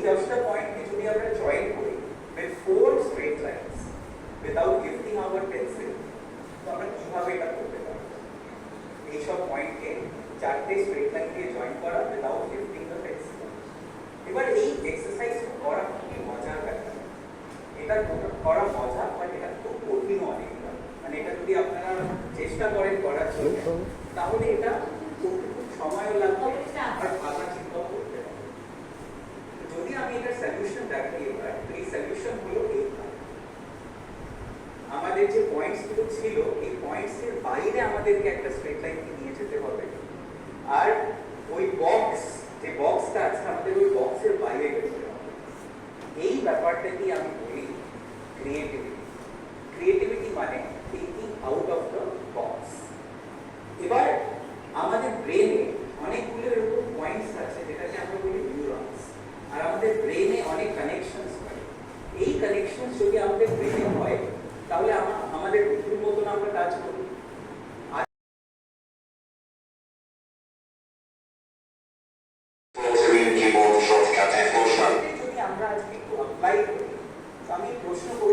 10টা পয়েন্টকে যদি আমরা জয়েন করি with 4 straight lines without lifting our pencil, তো আমরা কিভাবে এটা করতে পারব? এই সব পয়েন্টকে 4টে স্ট্রেট লাইন দিয়ে জয়েন করা without lifting the pencil। এবার এই এক্সারসাইজ করা খুবই মজার ব্যাপার। এটা করা মজা, বাট এটা খুব কঠিন অনেকটা। মানে এটা যদি আপনারা চেষ্টা করেন করার জন্য, তাহলে এটা করতে খুব সময়ও লাগবে আর ভাবা চিন্তাও করতে হবে। যদি আমি এটার সলিউশন দেখি, এবার এই সলিউশন হলো এইটা। আমাদের যে পয়েন্টস গুলো ছিল, এই পয়েন্টস এর বাইরে আমাদেরকে একটা স্ট্রেট লাইনকে নিয়ে যেতে হবে, আর ওই বক্স, যে বক্সটা আছে আমাদের ওই বক্সের বাইরে যেতে হবে। এই ব্যাপারটাকে আমি বলি ক্রিয়েটিভিটি। ক্রিয়েটিভিটি মানে thinking out of the box. এবার আমাদের ব্রেনে অনেকগুলো এরকম পয়েন্টস আছে যেটাকে আমরা বলি নিউরনস, আর আমাদের ব্রেনে অনেক কানেকশনস হয়। এই কানেকশনস যদি আমাদের ব্রেনে হয়, তাহলে আমাদের বুদ্ধির মতন আমরা কাজ করি। যদি আমরা আজকে একটু অ্যাপ্লাই করি, আমি প্রশ্ন করি